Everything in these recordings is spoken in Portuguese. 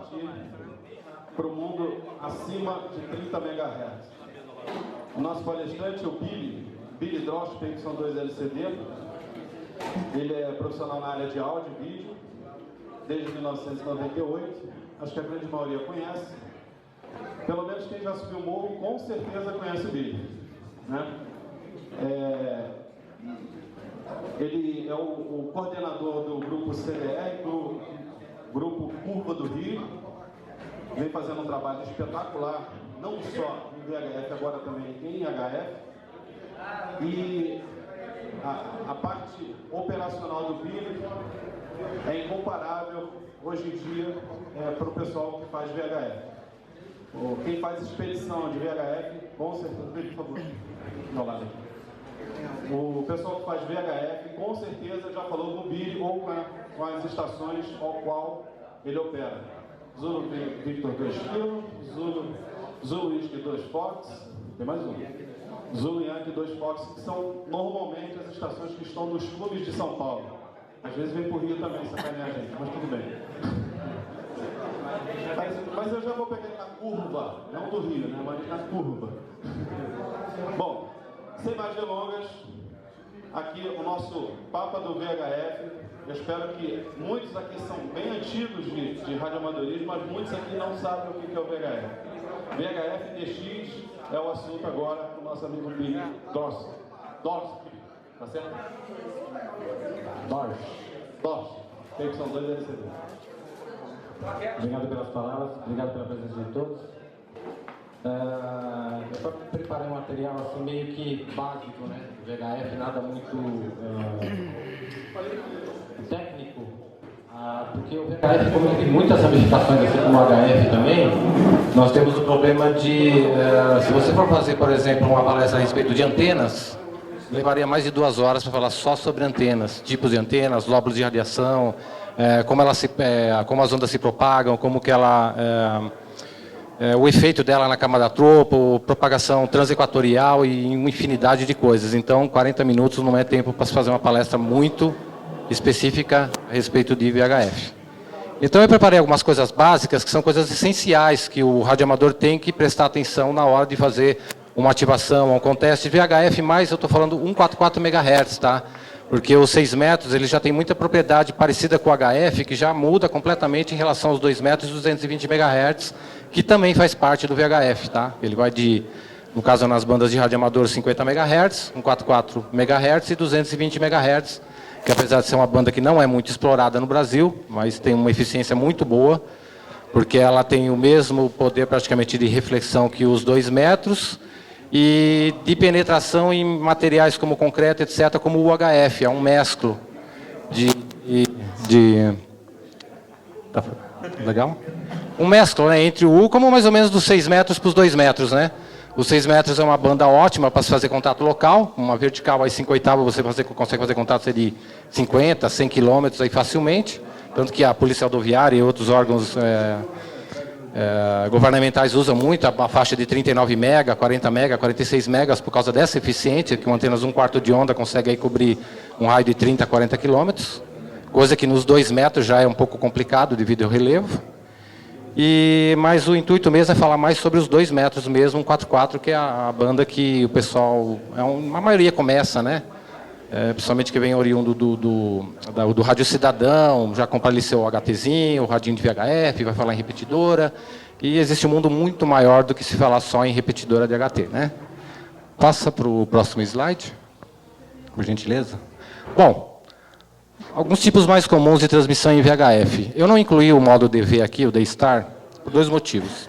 partir para o mundo acima de 30 MHz. O nosso palestrante é o Billy Drost, PY2 LCD. Ele é profissional na área de áudio e vídeo desde 1998. Acho que a grande maioria conhece. Pelo menos quem já subiu o morro, com certeza conhece o Billy, né? Ele é o coordenador do grupo CDR, do grupo Curva do Rio. Vem fazendo um trabalho espetacular, não só em VHF, agora também em HF. E a parte operacional do Billy é incomparável hoje em dia para o pessoal que faz VHF. Quem faz expedição de VHF, com certeza, por favor, do lado aqui. O pessoal que faz VHF, com certeza, já falou com o Billy ou com as estações ao qual ele opera. Zulu Victor 2 Kilo, Zulu Whisky 2 Fox, tem mais um. Zulu Yankee 2 Fox, que são normalmente as estações que estão nos clubes de São Paulo. Às vezes vem por Rio também sacanear a gente, mas tudo bem. Mas eu já vou pegar na curva, não do Rio, né? Mas na curva. Bom, sem mais delongas, aqui o nosso Papa do VHF. Eu espero que muitos aqui são bem antigos de radioamadorismo, mas muitos aqui não sabem o que é o VHF. VHF DX é o assunto agora com o nosso amigo Billy Drost. Tá certo? Drost. PY2 LCD. Obrigado pelas palavras, obrigado pela presença de todos. Eu preparei um material assim meio que básico, né? VHF, nada muito técnico, porque o VHF, como tem muitas ramificações, assim como o HF também, nós temos o problema de, se você for fazer, por exemplo, uma palestra a respeito de antenas, levaria mais de 2 horas para falar só sobre antenas, tipos de antenas, lóbulos de radiação, como as ondas se propagam, como que ela... o efeito dela na camada tropo, propagação transequatorial e uma infinidade de coisas. Então, 40 minutos não é tempo para se fazer uma palestra muito específica a respeito de VHF. Então, eu preparei algumas coisas básicas, que são coisas essenciais, que o radioamador tem que prestar atenção na hora de fazer uma ativação, um conteste. VHF, mais eu estou falando 144 MHz, tá? Porque os 6 metros ele já tem muita propriedade parecida com o HF, que já muda completamente em relação aos 2 metros e 220 MHz, que também faz parte do VHF, tá? Ele vai de, no caso nas bandas de radioamador, 50 MHz, 144 MHz e 220 MHz, que apesar de ser uma banda que não é muito explorada no Brasil, mas tem uma eficiência muito boa, porque ela tem o mesmo poder praticamente de reflexão que os 2 metros, e de penetração em materiais como concreto, etc., como o HF, é um mesclo Tá legal? Um mesclo, né, entre o U, como mais ou menos dos 6 metros para os 2 metros, né? Os 6 metros é uma banda ótima para se fazer contato local, uma vertical aí 5/8 você consegue fazer contato de 50, 100 quilômetros aí facilmente, tanto que a Polícia Rodoviária e outros órgãos governamentais usam muito a faixa de 39 MB, 40 MB, 46 MB por causa dessa eficiência, que uma antena de 1/4 de onda consegue aí cobrir um raio de 30 a 40 quilômetros, coisa que nos 2 metros já é um pouco complicado devido ao relevo. Mas o intuito mesmo é falar mais sobre os 2 metros mesmo, 144, que é a banda que o pessoal, a maioria começa, né? Principalmente que vem oriundo do Rádio Cidadão, já compra ali seu HTzinho, o radinho de VHF, vai falar em repetidora, e existe um mundo muito maior do que se falar só em repetidora de HT, né? Passa para o próximo slide, por gentileza. Bom, alguns tipos mais comuns de transmissão em VHF. Eu não incluí o modo DV aqui, o D-Star, por 2 motivos.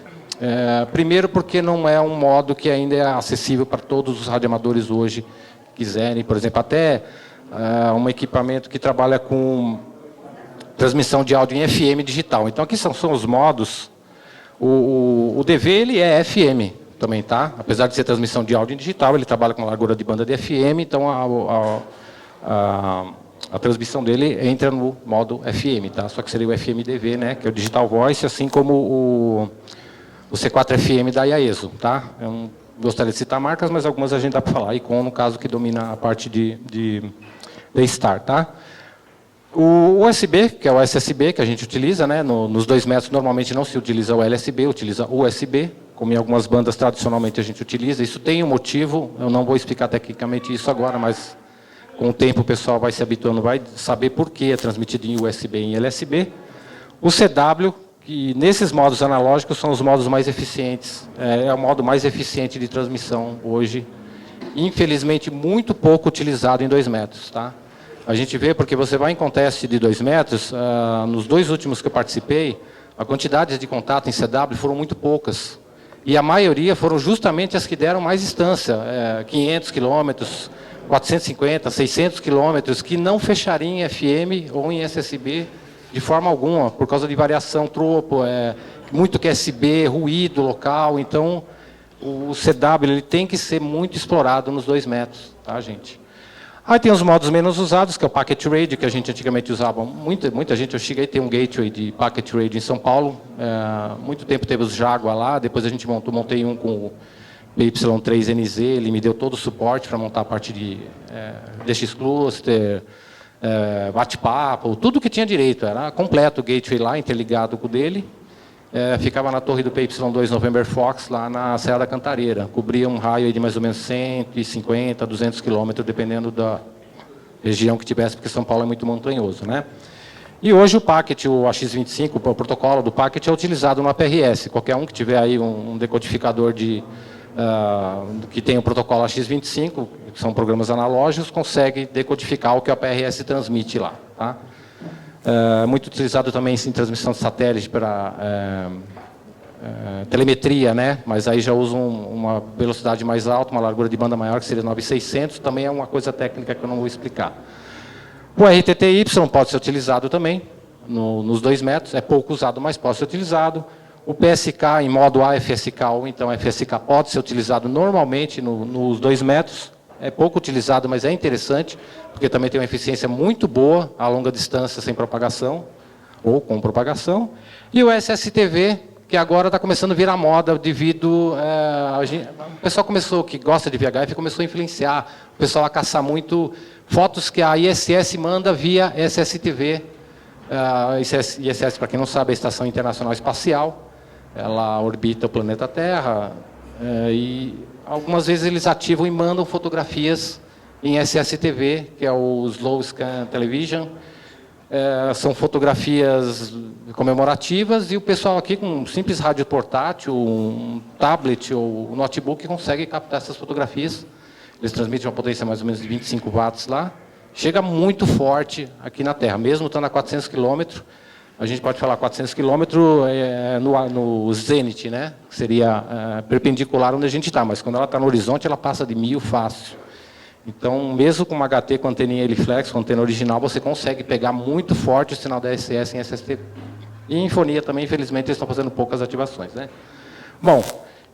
Primeiro, porque não é um modo que ainda é acessível para todos os radioamadores hoje quiserem, por exemplo, até um equipamento que trabalha com transmissão de áudio em FM digital. Então, aqui são os modos. O DV ele é FM também, tá? Apesar de ser transmissão de áudio em digital, ele trabalha com largura de banda de FM, então a transmissão dele entra no modo FM, tá? Só que seria o FM-DV, né? Que é o Digital Voice, assim como o C4FM da IAESO, tá? Eu não gostaria de citar marcas, mas algumas a gente dá para falar. Icon, no caso, que domina a parte de Star, tá? O USB, que é o SSB que a gente utiliza, né? Nos 2 metros normalmente não se utiliza o LSB, utiliza o USB, como em algumas bandas tradicionalmente a gente utiliza. Isso tem um motivo, eu não vou explicar tecnicamente isso agora, mas com o tempo o pessoal vai se habituando, vai saber por que é transmitido em USB e em LSB. O CW, que nesses modos analógicos são os modos mais eficientes, é o modo mais eficiente de transmissão hoje, infelizmente muito pouco utilizado em 2 metros, tá? A gente vê, porque você vai em contest de 2 metros, nos 2 últimos que eu participei, a quantidade de contato em CW foram muito poucas. E a maioria foram justamente as que deram mais distância, 500 quilômetros, 450, 600 quilômetros, que não fechariam em FM ou em SSB de forma alguma, por causa de variação, tropo, muito QSB, ruído local. Então, o CW ele tem que ser muito explorado nos 2 metros, tá, gente? Aí tem os modos menos usados, que é o Packet Radio, que a gente antigamente usava. Muita gente, eu cheguei a ter um gateway de Packet Radio em São Paulo. Muito tempo teve os Jaguar lá, depois a gente montei um com o PY3NZ, ele me deu todo o suporte para montar a parte de DX Cluster, bate-papo, tudo que tinha direito. Era completo o gateway lá, interligado com o dele. Ficava na torre do PY2 November Fox, lá na Serra da Cantareira. Cobria um raio de mais ou menos 150, 200 quilômetros, dependendo da região que tivesse, porque São Paulo é muito montanhoso, né? E hoje o Packet, o AX25, o protocolo do Packet é utilizado no APRS. Qualquer um que tiver aí um decodificador que tem o protocolo AX25, que são programas analógicos, consegue decodificar o que o APRS transmite lá, tá? Muito utilizado também em transmissão de satélite para telemetria, né? Mas aí já usa uma velocidade mais alta, uma largura de banda maior, que seria 9600, também é uma coisa técnica que eu não vou explicar. O RTTY pode ser utilizado também, nos 2 metros, é pouco usado, mas pode ser utilizado. O PSK em modo AFSK, ou então FSK, pode ser utilizado normalmente nos 2 metros, é pouco utilizado, mas é interessante, porque também tem uma eficiência muito boa a longa distância sem propagação, ou com propagação. E o SSTV, que agora está começando a virar moda devido... o pessoal que gosta de VHF, começou a influenciar o pessoal a caçar muito fotos que a ISS manda via SSTV. ISS, para quem não sabe, é a Estação Internacional Espacial. Ela orbita o planeta Terra e algumas vezes eles ativam e mandam fotografias em SSTV, que é o Slow Scan Television. São fotografias comemorativas e o pessoal aqui com um simples rádio portátil, um tablet ou um notebook consegue captar essas fotografias. Eles transmitem uma potência mais ou menos de 25 watts lá. Chega muito forte aqui na Terra, mesmo estando a 400 km. A gente pode falar 400 km no zênite, né? Que seria perpendicular onde a gente está, mas quando ela está no horizonte, ela passa de 1000 fácil. Então, mesmo com uma HT com anteninha Heliflex, com antena original, você consegue pegar muito forte o sinal da SES em SST. E em fonia também, infelizmente, eles estão fazendo poucas ativações, né? Bom,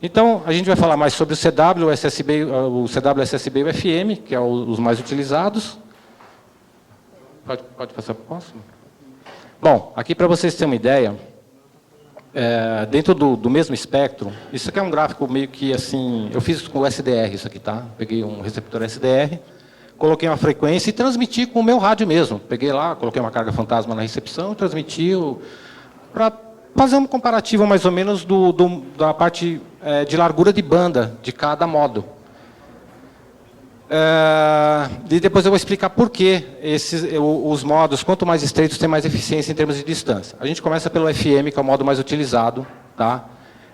então, a gente vai falar mais sobre o CW, o SSB, o CW, SSB e o FM, que são os mais utilizados. Pode passar para o próximo? Bom, aqui para vocês terem uma ideia, dentro do mesmo espectro, isso aqui é um gráfico meio que assim, eu fiz com o SDR isso aqui, tá? Peguei um receptor SDR, coloquei uma frequência e transmiti com o meu rádio mesmo. Peguei lá, coloquei uma carga fantasma na recepção e transmiti para fazer um comparativo mais ou menos da parte de largura de banda de cada modo. E depois eu vou explicar por que os modos, quanto mais estreitos, têm mais eficiência em termos de distância. A gente começa pelo FM, que é o modo mais utilizado, tá?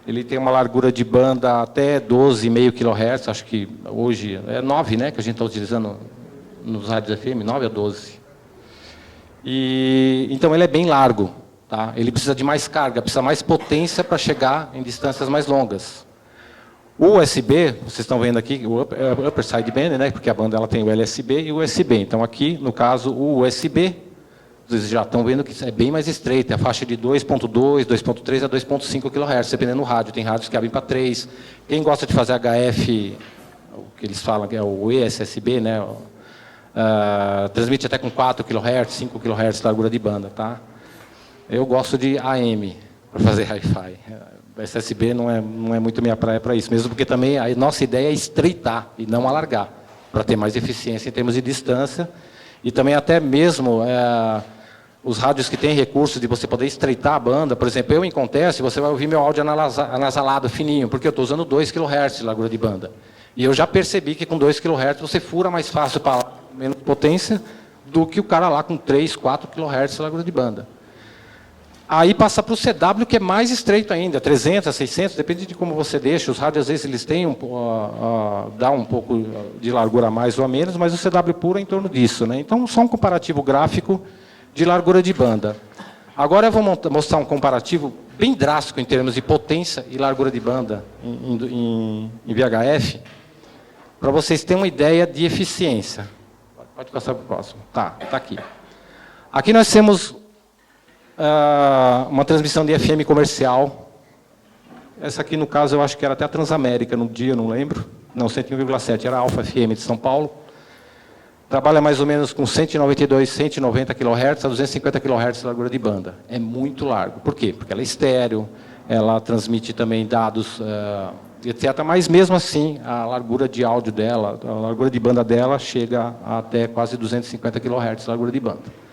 Ele tem uma largura de banda até 12,5 kHz, acho que hoje é 9, né, que a gente está utilizando nos rádios FM, 9 a 12. Então ele é bem largo, tá? Ele precisa de mais carga, precisa mais potência para chegar em distâncias mais longas. O USB, vocês estão vendo aqui, o upper sideband, né, porque a banda ela tem o LSB e o USB. Então, aqui, no caso, o USB, vocês já estão vendo que é bem mais estreito, é a faixa de 2.2, 2.3 a 2.5 kHz, dependendo do rádio. Tem rádios que abrem para 3. Quem gosta de fazer HF, o que eles falam que é o ESSB, né, transmite até com 4 kHz, 5 kHz de largura de banda, tá? Eu gosto de AM para fazer Hi-Fi. O SSB não é muito minha praia para isso, mesmo porque também a nossa ideia é estreitar e não alargar, para ter mais eficiência em termos de distância e também até mesmo os rádios que têm recursos de você poder estreitar a banda, por exemplo, eu em Conteste, você vai ouvir meu áudio anasalado, fininho, porque eu estou usando 2 kHz de largura de banda. E eu já percebi que com 2 kHz você fura mais fácil para menos potência do que o cara lá com 3, 4 kHz de largura de banda. Aí passa para o CW, que é mais estreito ainda, 300, 600, depende de como você deixa. Os rádios, às vezes, eles têm dá um pouco de largura a mais ou a menos, mas o CW puro é em torno disso, né? Então, só um comparativo gráfico de largura de banda. Agora eu vou mostrar um comparativo bem drástico em termos de potência e largura de banda em VHF, para vocês terem uma ideia de eficiência. Pode passar para o próximo. Tá aqui. Aqui nós temos uma transmissão de FM comercial. Essa aqui, no caso, eu acho que era até a Transamérica, no dia, não lembro. Não, 101,7, era a Alfa FM de São Paulo. Trabalha mais ou menos com 192, 190 kHz a 250 kHz de largura de banda. É muito largo. Por quê? Porque ela é estéreo, ela transmite também dados, etc. Mas, mesmo assim, a largura de áudio dela, a largura de banda dela, chega a até quase 250 kHz de largura de banda.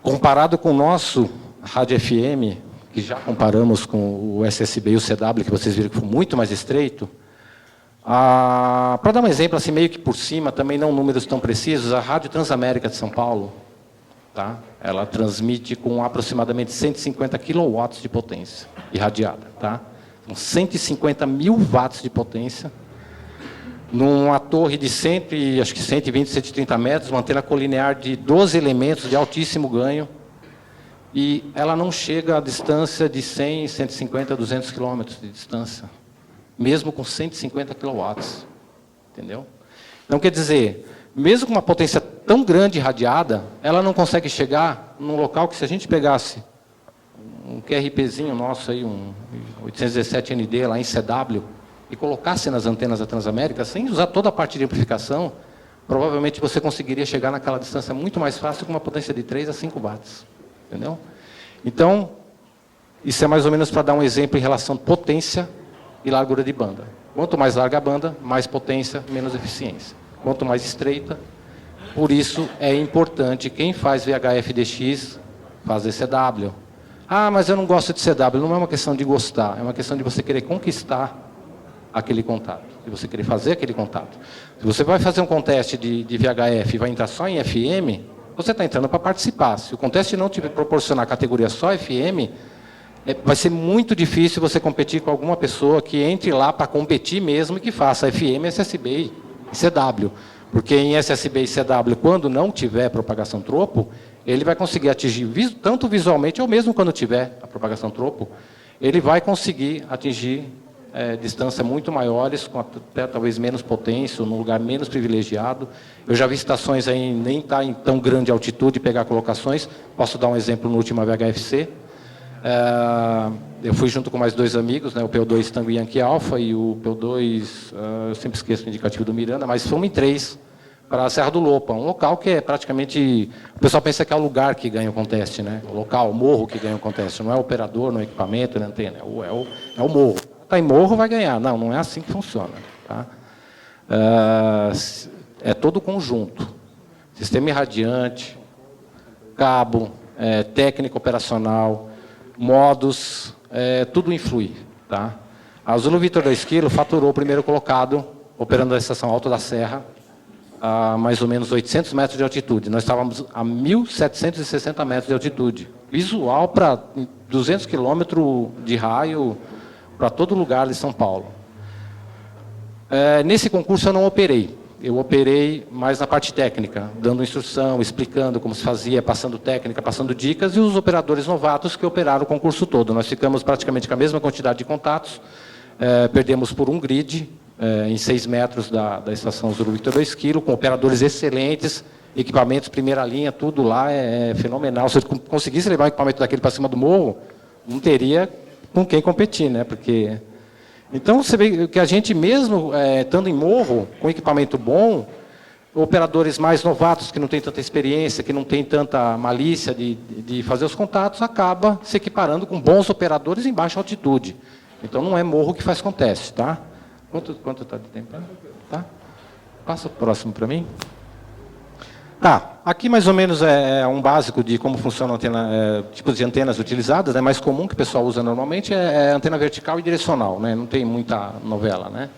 Comparado com o nosso rádio FM, que já comparamos com o SSB e o CW, que vocês viram que foi muito mais estreito, para dar um exemplo, assim, meio que por cima, também não números tão precisos, a Rádio Transamérica de São Paulo, tá? Ela transmite com aproximadamente 150 kW de potência irradiada. Tá? São 150 mil watts de potência, numa torre de 120, 130 metros, uma antena colinear de 12 elementos de altíssimo ganho, e ela não chega a distância de 100, 150, 200 quilômetros de distância, mesmo com 150 kW. Entendeu? Então, quer dizer, mesmo com uma potência tão grande irradiada, ela não consegue chegar num local que, se a gente pegasse um QRPzinho nosso, aí, um 817ND lá em CW, e colocasse nas antenas da Transamérica, sem usar toda a parte de amplificação, provavelmente você conseguiria chegar naquela distância muito mais fácil com uma potência de 3 a 5 watts. Entendeu? Então, isso é mais ou menos para dar um exemplo em relação a potência e largura de banda. Quanto mais larga a banda, mais potência, menos eficiência. Quanto mais estreita, por isso é importante, quem faz VHF-DX, faz DCW. Ah, mas eu não gosto de CW. Não é uma questão de gostar, é uma questão de você querer conquistar aquele contato, de você querer fazer aquele contato. Se você vai fazer um conteste de VHF e vai entrar só em FM, você está entrando para participar. Se o conteste não te proporcionar categoria só FM, vai ser muito difícil você competir com alguma pessoa que entre lá para competir mesmo e que faça FM, SSB e CW. Porque em SSB e CW, quando não tiver propagação tropo, ele vai conseguir atingir, tanto visualmente, ou mesmo quando tiver a propagação tropo, ele vai conseguir atingir distâncias muito maiores, com até talvez menos potência, num lugar menos privilegiado. Eu já vi estações aí nem estar em tão grande altitude pegar colocações. Posso dar um exemplo no último VHFC. Eu fui junto com mais 2 amigos, né, o PO2 Tango Yankee Alpha e o PO2, eu sempre esqueço o indicativo do Miranda, mas fomos em 3 para a Serra do Lopa, um local que é praticamente... O pessoal pensa que é o lugar que ganha o conteste, né? O local, o morro que ganha o conteste. Não é o operador, não é o equipamento, não é a antena, é o morro. Está em morro, vai ganhar. Não, não é assim que funciona. Tá? É todo o conjunto. Sistema irradiante, cabo, técnica operacional, modos, tudo influi. Tá? A Zulu Victor 2 kg faturou o primeiro colocado, operando a estação Alto da Serra, a mais ou menos 800 metros de altitude. Nós estávamos a 1.760 metros de altitude. Visual para 200 quilômetros de raio, para todo lugar de São Paulo. Nesse concurso eu não operei. Eu operei mais na parte técnica, dando instrução, explicando como se fazia, passando técnica, passando dicas, e os operadores novatos que operaram o concurso todo. Nós ficamos praticamente com a mesma quantidade de contatos, perdemos por um grid, em 6 metros da estação Zulu Victor 2 kg, com operadores excelentes, equipamentos primeira linha, tudo lá é fenomenal. Se eu conseguisse levar um equipamento daquele para cima do morro, não teria com quem competir, né? Porque... Então, você vê que a gente mesmo, estando em morro, com equipamento bom, operadores mais novatos, que não têm tanta experiência, que não têm tanta malícia de fazer os contatos, acaba se equiparando com bons operadores em baixa altitude. Então, não é morro que faz conteste, tá? Quanto está de tempo? Tá? Passa o próximo para mim. Tá. Aqui, mais ou menos, é um básico de como funciona a antena, tipos de antenas utilizadas, né? Mais comum que o pessoal usa normalmente é antena vertical e direcional, né? Não tem muita novela, né?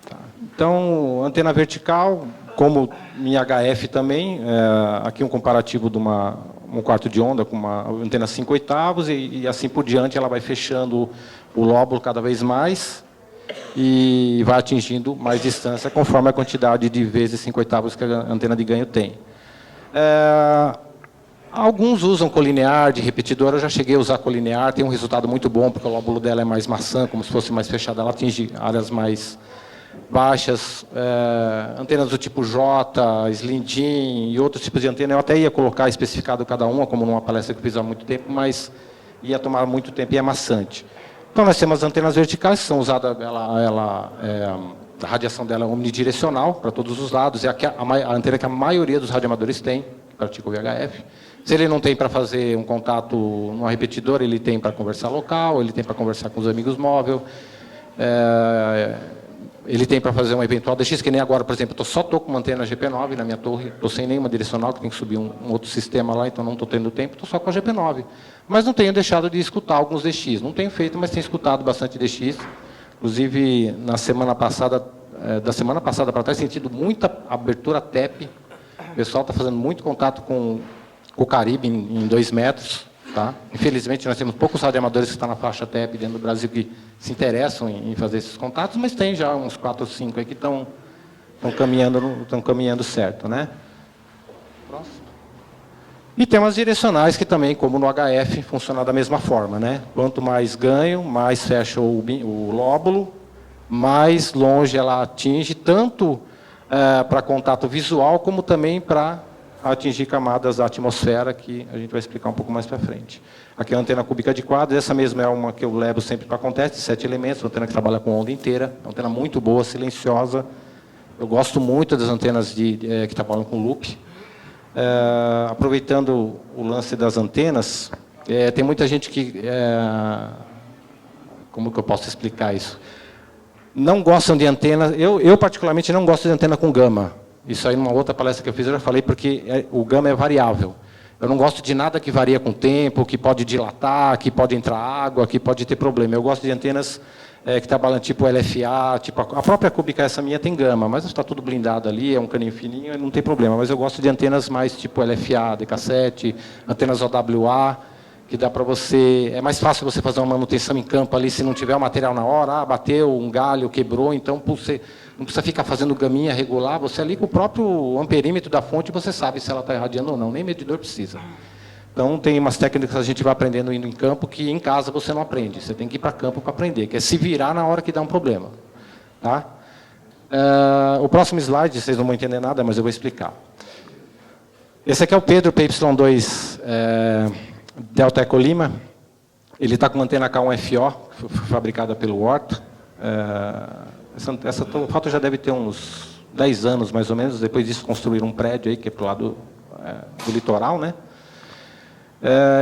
Tá. Então, antena vertical, como em HF também, aqui um comparativo de um quarto de onda com uma antena 5/8 e assim por diante ela vai fechando o lóbulo cada vez mais e vai atingindo mais distância conforme a quantidade de vezes 5/8 que a antena de ganho tem. Alguns usam colinear de repetidor, eu já cheguei a usar colinear, tem um resultado muito bom, porque o lóbulo dela é mais maçã, como se fosse mais fechada, ela atinge áreas mais baixas, antenas do tipo J, Slim-Din e outros tipos de antena. Eu até ia colocar especificado cada uma, como numa palestra que eu fiz há muito tempo, mas ia tomar muito tempo e é maçante. Então, nós temos as antenas verticais, que são usadas, a radiação dela é omnidirecional, para todos os lados, é a antena que a maioria dos radioamadores tem, que pratica o VHF. Se ele não tem para fazer um contato numa repetidora, ele tem para conversar local, ele tem para conversar com os amigos móveis, ele tem para fazer um eventual DX, que nem agora, por exemplo, eu só estou com uma antena GP9 na minha torre, estou sem nenhuma direcional, que tem que subir um outro sistema lá, então não estou tendo tempo, estou só com a GP9. Mas não tenho deixado de escutar alguns DX. Não tenho feito, mas tenho escutado bastante DX. Inclusive, da semana passada para trás, sentido muita abertura TEP. O pessoal está fazendo muito contato com o Caribe em 2 metros. Tá? Infelizmente, nós temos poucos radioamadores que estão na faixa TEP dentro do Brasil que se interessam em fazer esses contatos, mas tem já uns 4 ou 5 aí que estão caminhando certo. Né? Próximo. E tem umas direcionais que também, como no HF, funcionam da mesma forma. Né? Quanto mais ganho, mais fecha o lóbulo, mais longe ela atinge, tanto para contato visual, como também para atingir camadas da atmosfera, que a gente vai explicar um pouco mais para frente. Aqui é a antena cúbica de quadros, essa mesma é uma que eu levo sempre para conteste, 7 elementos, uma antena que trabalha com onda inteira, uma antena muito boa, silenciosa. Eu gosto muito das antenas que trabalham com loop. Aproveitando o lance das antenas, tem muita gente que... como que eu posso explicar isso? Não gostam de antena, eu particularmente não gosto de antena com gama. Isso aí, numa outra palestra que eu fiz, eu já falei, porque o gama é variável. Eu não gosto de nada que varia com o tempo, que pode dilatar, que pode entrar água, que pode ter problema. Eu gosto de antenas que trabalham tipo LFA, tipo a própria cúbica, essa minha, tem gama, mas está tudo blindado ali, é um caninho fininho, não tem problema. Mas eu gosto de antenas mais tipo LFA, DK7, antenas OWA, que dá para você... É mais fácil você fazer uma manutenção em campo ali, se não tiver o material na hora, bateu, um galho, quebrou, então você não precisa ficar fazendo gaminha regular, você ali com o próprio amperímetro da fonte, você sabe se ela está irradiando ou não, nem medidor precisa. Então, tem umas técnicas que a gente vai aprendendo indo em campo, que em casa você não aprende, você tem que ir para campo para aprender, que é se virar na hora que dá um problema. Tá? O próximo slide, vocês não vão entender nada, mas eu vou explicar. Esse aqui é o Pedro PY2 Delta Eco Lima. Ele está com uma antena K1FO, fabricada pelo Horta. Essa foto já deve ter uns 10 anos, mais ou menos. Depois disso, construíram um prédio aí, que é para o lado do litoral. Né?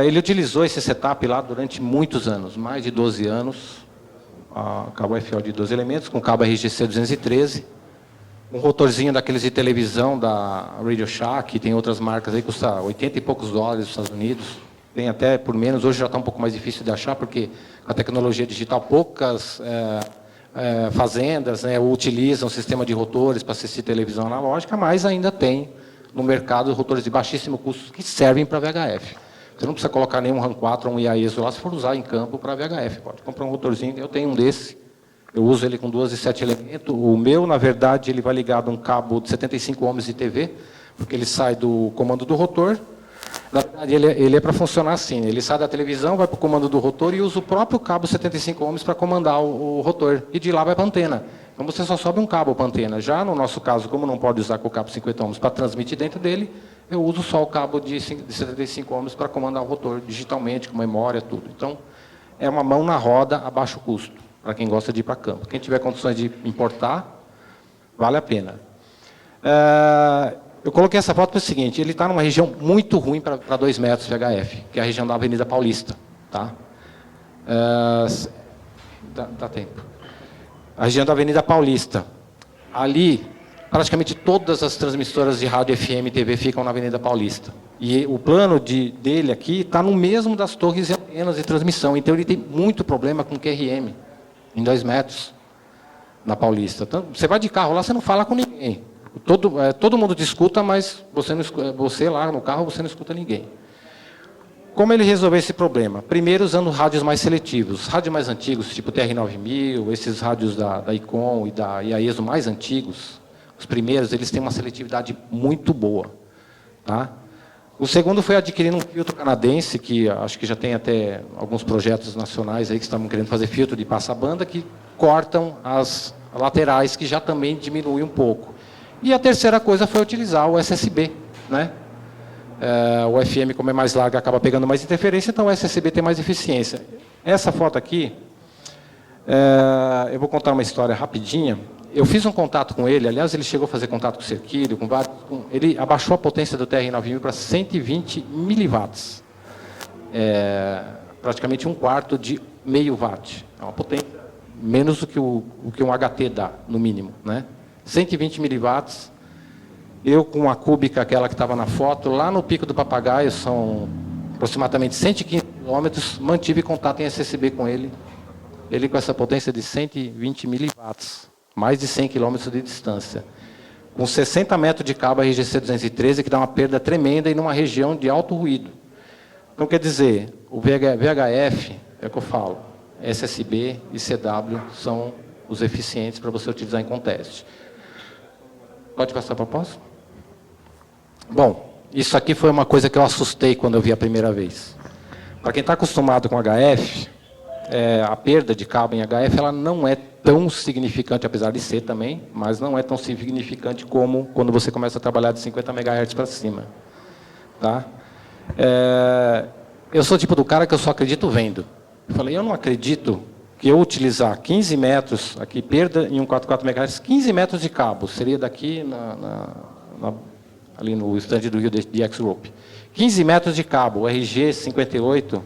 Ele utilizou esse setup lá durante muitos anos, mais de 12 anos. Cabo FO de 12 elementos, com cabo RGC 213. Um rotorzinho daqueles de televisão da Radio Shack, tem outras marcas aí, custa 80 e poucos dólares nos Estados Unidos. Tem até por menos, hoje já está um pouco mais difícil de achar, porque a tecnologia digital, poucas fazendas utilizam o sistema de rotores para assistir televisão analógica, mas ainda tem no mercado rotores de baixíssimo custo que servem para VHF. Você não precisa colocar nenhum RAM 4 ou um IAESO lá se for usar em campo para VHF. Pode comprar um rotorzinho, eu tenho um desse, eu uso ele com 12 e 7 elementos. O meu, na verdade, ele vai ligado a um cabo de 75 ohms de TV, porque ele sai do comando do rotor. Na verdade, ele é para funcionar assim, ele sai da televisão, vai para o comando do rotor e usa o próprio cabo 75 ohms para comandar o rotor. E de lá vai para a antena. Então você só sobe um cabo para a antena. Já no nosso caso, como não pode usar com o cabo 50 ohms para transmitir dentro dele, eu uso só o cabo de 75 ohms para comandar o rotor digitalmente, com memória, tudo. Então, é uma mão na roda a baixo custo, para quem gosta de ir para campo. Quem tiver condições de importar, vale a pena. Eu coloquei essa foto para o seguinte, ele está numa região muito ruim para 2 metros de HF, que é a região da Avenida Paulista. Tá? Dá tempo. A região da Avenida Paulista. Ali, praticamente todas as transmissoras de rádio FM e TV ficam na Avenida Paulista. E o plano dele aqui está no mesmo das torres e antenas de transmissão. Então, ele tem muito problema com QRM, em 2 metros, na Paulista. Então, você vai de carro lá, você não fala com ninguém. Todo mundo te escuta, mas você lá no carro, você não escuta ninguém. Como ele resolveu esse problema? Primeiro, usando rádios mais seletivos. Rádios mais antigos, tipo TR9000, esses rádios da Icom e da IAESO mais antigos, os primeiros, eles têm uma seletividade muito boa. Tá? O segundo foi adquirindo um filtro canadense, que acho que já tem até alguns projetos nacionais aí que estavam querendo fazer filtro de passa-banda, que cortam as laterais, que já também diminui um pouco. E a terceira coisa foi utilizar o SSB, né? O FM, como é mais largo, acaba pegando mais interferência, então o SSB tem mais eficiência. Essa foto aqui, eu vou contar uma história rapidinha. Eu fiz um contato com ele, aliás, ele chegou a fazer contato com o Cerquilho, ele abaixou a potência do TR9000 para 120 miliwatts. Praticamente 1/4 de meio watt. É uma potência menos do que o que um HT dá, no mínimo, né? 120 miliwatts. Eu, com a cúbica, aquela que estava na foto, lá no Pico do Papagaio, são aproximadamente 115 quilômetros, mantive contato em SSB com ele. Ele com essa potência de 120 miliwatts, mais de 100 quilômetros de distância. Com 60 metros de cabo RGC 213, que dá uma perda tremenda e numa região de alto ruído. Então, quer dizer, o VHF, é o que eu falo, SSB e CW são os eficientes para você utilizar em conteste. Pode passar para a próxima? Bom, isso aqui foi uma coisa que eu assustei quando eu vi a primeira vez. Para quem está acostumado com HF, a perda de cabo em HF ela não é tão significante, apesar de ser também, mas não é tão significante como quando você começa a trabalhar de 50 MHz para cima. Tá? Eu sou o tipo do cara que eu só acredito vendo. Eu falei, eu não acredito que eu utilizar 15 metros, aqui, perda em 144 MHz, 15 metros de cabo, seria daqui ali no estande do Rio de X-Rope. 15 metros de cabo, RG58,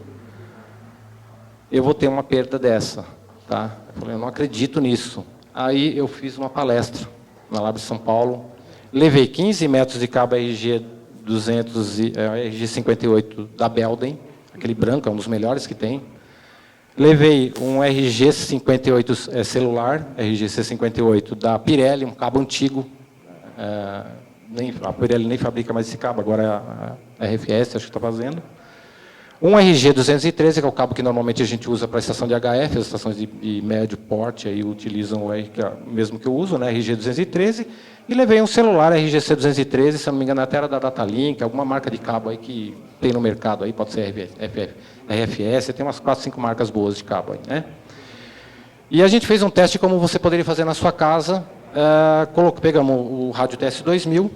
eu vou ter uma perda dessa. Tá? Eu falei, eu não acredito nisso. Aí eu fiz uma palestra na Lab de São Paulo, levei 15 metros de cabo RG58 da Belden, aquele branco, é um dos melhores que tem. Levei um RG58 celular, RGC58 da Pirelli, um cabo antigo. A Pirelli nem fabrica mais esse cabo, agora a RFS acho que está fazendo. Um RG213, que é o cabo que normalmente a gente usa para a estação de HF, as estações de médio porte aí utilizam o mesmo que eu uso, né, RG213. E levei um celular RGC213, se não me engano, até era da Datalink, alguma marca de cabo aí que tem no mercado, aí pode ser RFS, tem umas 4, 5 marcas boas de cabo aí, né? E a gente fez um teste como você poderia fazer na sua casa. Pegamos o rádio TS2000,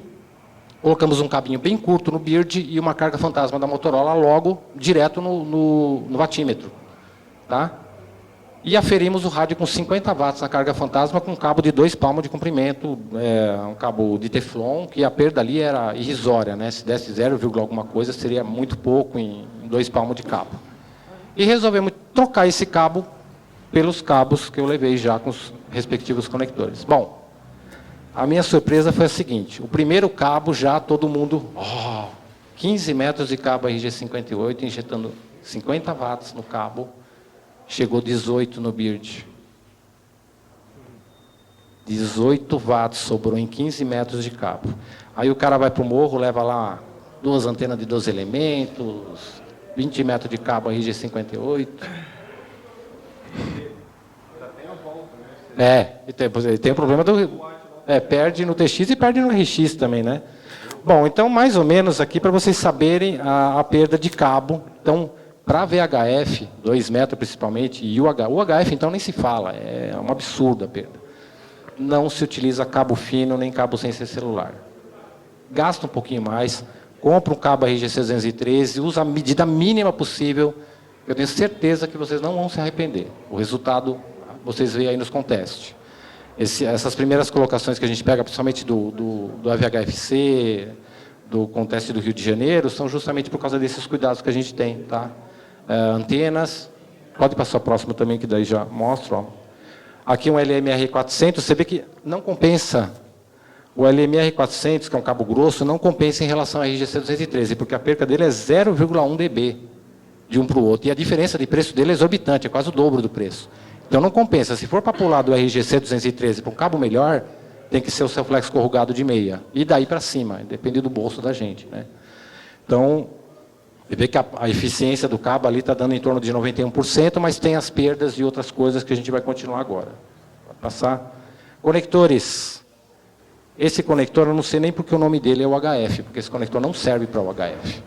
colocamos um cabinho bem curto no Beard e uma carga fantasma da Motorola logo direto no watímetro. Tá? E aferimos o rádio com 50 watts na carga fantasma com um cabo de 2 palmos de comprimento, um cabo de Teflon, que a perda ali era irrisória, né? Se desse 0, alguma coisa, seria muito pouco em 2 palmos de cabo. E resolvemos trocar esse cabo pelos cabos que eu levei já com os respectivos conectores. Bom, a minha surpresa foi a seguinte, o primeiro cabo já todo mundo, 15 metros de cabo RG58, injetando 50 watts no cabo, chegou 18 no Beard. 18 watts sobrou em 15 metros de cabo. Aí o cara vai para o morro, leva lá 2 antenas de 12 elementos, 20 metros de cabo RG58. Tem o problema do... perde no TX e perde no RX também, né? Bom, então, mais ou menos aqui, para vocês saberem a perda de cabo. Então, para VHF, 2 metros principalmente, e o HF, então, nem se fala. É um absurdo a perda. Não se utiliza cabo fino, nem cabo sem ser celular. Gasta um pouquinho mais, compra um cabo RGC213, usa a medida mínima possível. Eu tenho certeza que vocês não vão se arrepender. O resultado, vocês veem aí nos contestes. Essas primeiras colocações que a gente pega, principalmente do AVHFC, do conteste do Rio de Janeiro, são justamente por causa desses cuidados que a gente tem. Tá? Antenas, pode passar a próxima também, que daí já mostro. Ó. Aqui um LMR400, você vê que não compensa O LMR 400, que é um cabo grosso, não compensa em relação ao RGC 213, porque a perca dele é 0,1 dB de um para o outro. E a diferença de preço dele é exorbitante, é quase o dobro do preço. Então não compensa. Se for para pular do RGC 213 para um cabo melhor, tem que ser o seu flex corrugado de meia. E daí para cima, depende do bolso da gente, né? Então, você vê que a eficiência do cabo ali está dando em torno de 91%, mas tem as perdas e outras coisas que a gente vai continuar agora. Vai passar. Conectores. Esse conector, eu não sei nem porque o nome dele é o HF, porque esse conector não serve para o HF.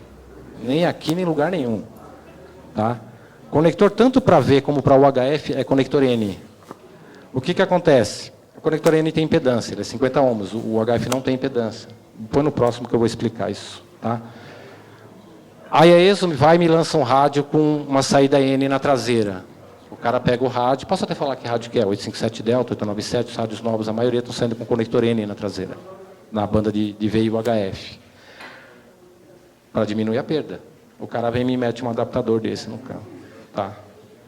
Nem aqui, nem em lugar nenhum. Tá? Conector tanto para V como para o HF é conector N. O que acontece? O conector N tem impedância, ele é 50 ohms, o HF não tem impedância. Põe no próximo que eu vou explicar isso. Tá? Aí a ESO vai e me lança um rádio com uma saída N na traseira. O cara pega o rádio, posso até falar que rádio que é, 857 Delta, 897, os rádios novos, a maioria estão saindo com conector N na traseira, na banda de V e o HF, para diminuir a perda. O cara vem e me mete um adaptador desse no carro. Tá?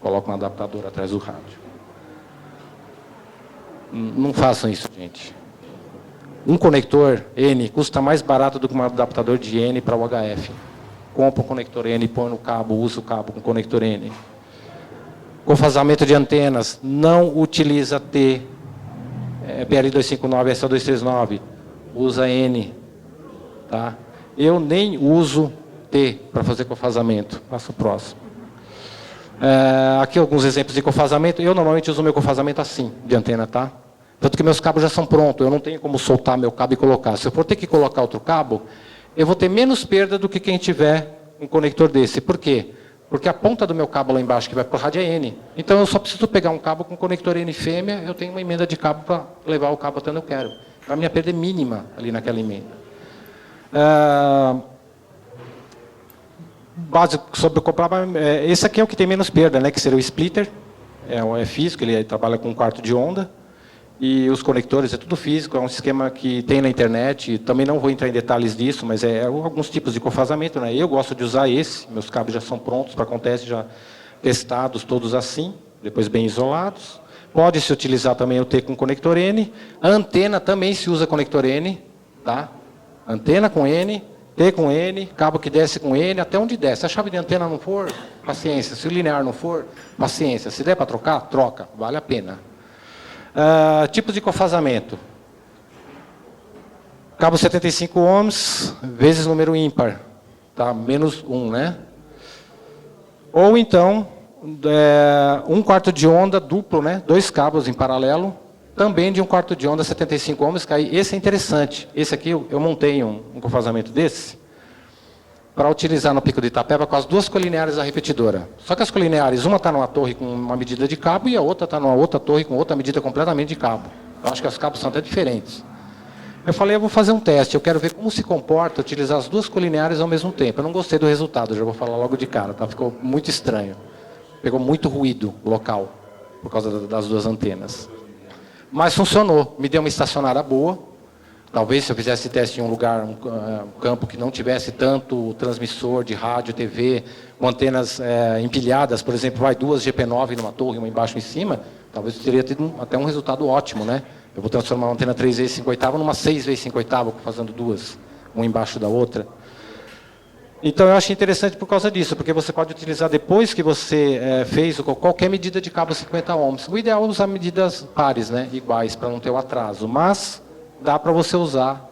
Coloca um adaptador atrás do rádio. Não façam isso, gente. Um conector N custa mais barato do que um adaptador de N para o HF. Compra um conector N, põe no cabo, usa o cabo com conector N. Cofasamento de antenas, não utiliza T, PL259, SL239, usa N. Tá? Eu nem uso T para fazer cofasamento. Passa o próximo. Aqui alguns exemplos de cofasamento. Eu normalmente uso meu cofasamento assim, de antena, tá? Tanto que meus cabos já são prontos, eu não tenho como soltar meu cabo e colocar. Se eu for ter que colocar outro cabo, eu vou ter menos perda do que quem tiver um conector desse. Por quê? Porque a ponta do meu cabo lá embaixo, que vai para o rádio, é N. Então, eu só preciso pegar um cabo com conector N fêmea, eu tenho uma emenda de cabo para levar o cabo até onde eu quero. A minha perda é mínima ali naquela emenda. Básico sobre o comprar, esse aqui é o que tem menos perda, né? Que seria o splitter. É físico, ele trabalha com 1/4 de onda. E os conectores é tudo físico, é um esquema que tem na internet. Também não vou entrar em detalhes disso, mas alguns tipos de cofasamento, né? Eu gosto de usar esse, meus cabos já são prontos para acontece, já testados, todos assim, depois bem isolados. Pode-se utilizar também o T com conector N. A antena também se usa conector N, tá? Antena com N, T com N, cabo que desce com N, até onde desce. Se a chave de antena não for, paciência. Se o linear não for, paciência. Se der para trocar, troca, vale a pena. Tipos de cofasamento. Cabo 75 ohms, vezes número ímpar. Tá? Menos 1, né? Ou então, 1/4 de onda duplo, né? 2 cabos em paralelo, também de 1/4 de onda, 75 ohms. Esse é interessante. Esse aqui, eu montei um cofasamento desse, para utilizar no Pico de Itapeva com as duas colineares da repetidora. Só que as colineares, uma está numa torre com uma medida de cabo e a outra está numa outra torre com outra medida completamente de cabo. Eu acho que os cabos são até diferentes. Eu falei, eu vou fazer um teste, eu quero ver como se comporta utilizar as duas colineares ao mesmo tempo. Eu não gostei do resultado, já vou falar logo de cara, tá? Ficou muito estranho. Pegou muito ruído local, por causa das duas antenas. Mas funcionou, me deu uma estacionária boa. Talvez se eu fizesse teste em um lugar, um campo que não tivesse tanto transmissor de rádio, TV, com antenas empilhadas, por exemplo, vai 2 GP9 numa torre, uma embaixo e em cima, talvez eu teria tido até um resultado ótimo, né? Eu vou transformar uma antena 3 vezes 5/8 numa 6 vezes 5/8, fazendo duas, uma embaixo da outra. Então eu achei interessante por causa disso, porque você pode utilizar depois que você fez qualquer medida de cabo 50 ohms. O ideal é usar medidas pares, né? Iguais, para não ter o atraso, mas dá para você usar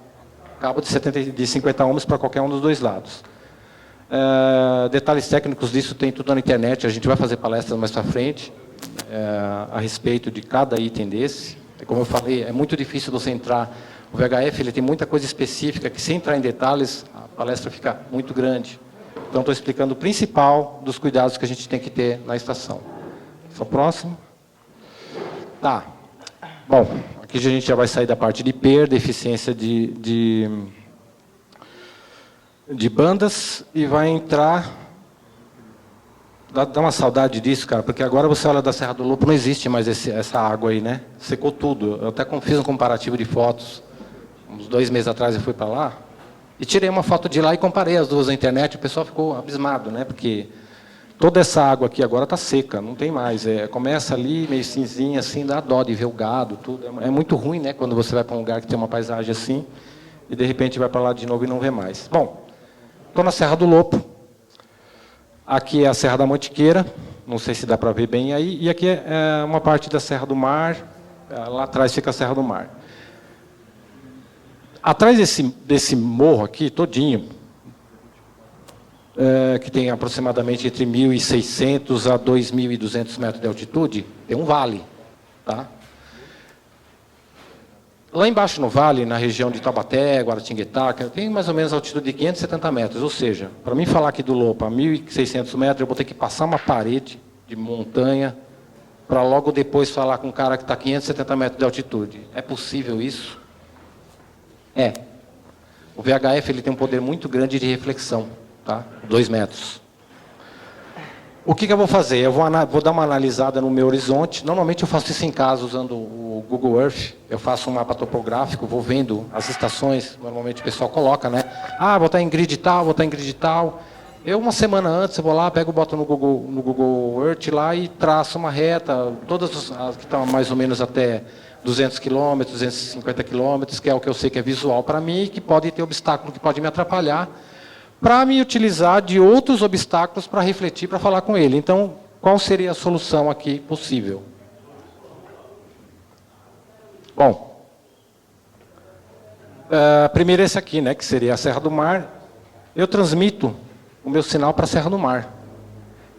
cabo de 50 ohms para qualquer um dos dois lados. Detalhes técnicos disso tem tudo na internet, a gente vai fazer palestras mais para frente a respeito de cada item desse. Como eu falei, é muito difícil você entrar. O VHF ele tem muita coisa específica que, sem entrar em detalhes, a palestra fica muito grande. Então, estou explicando o principal dos cuidados que a gente tem que ter na estação. Só próximo. Tá. Bom, aqui a gente já vai sair da parte de perda, eficiência de bandas e vai entrar... Dá uma saudade disso, cara, porque agora você olha da Serra do Lobo, não existe mais essa água aí, né? Secou tudo. Eu até fiz um comparativo de fotos. Uns 2 meses atrás eu fui para lá e tirei uma foto de lá e comparei as duas na internet. O pessoal ficou abismado, né? Porque Toda essa água aqui agora está seca, não tem mais. Começa ali, meio cinzinha, assim, dá dó de ver o gado, tudo. É muito ruim, né, quando você vai para um lugar que tem uma paisagem assim, e de repente vai para lá de novo e não vê mais. Bom, estou na Serra do Lopo. Aqui é a Serra da Mantiqueira, não sei se dá para ver bem aí, e aqui é uma parte da Serra do Mar, lá atrás fica a Serra do Mar. Atrás desse morro aqui, todinho, que tem aproximadamente entre 1.600 a 2.200 metros de altitude, tem um vale. Tá? Lá embaixo no vale, na região de Taubaté, Guaratinguetá, tem mais ou menos altitude de 570 metros. Ou seja, para mim falar aqui do Lopo a 1.600 metros, eu vou ter que passar uma parede de montanha para logo depois falar com um cara que está a 570 metros de altitude. É possível isso? É. O VHF ele tem um poder muito grande de reflexão. Tá? 2 metros. O que eu vou fazer? Eu vou dar uma analisada no meu horizonte. Normalmente eu faço isso em casa usando o Google Earth. Eu faço um mapa topográfico, vou vendo as estações. Normalmente o pessoal coloca, né? Ah, vou estar em grid tal, vou estar em grid tal. Eu, uma semana antes, eu vou lá, boto no Google Earth lá e traço uma reta. Todas as que estão mais ou menos até 200 km, 250 km, que é o que eu sei que é visual para mim, e que pode ter obstáculo que pode me atrapalhar, para me utilizar de outros obstáculos para refletir, para falar com ele. Então, qual seria a solução aqui possível? Bom, primeiro esse aqui, né, que seria a Serra do Mar. Eu transmito o meu sinal para a Serra do Mar.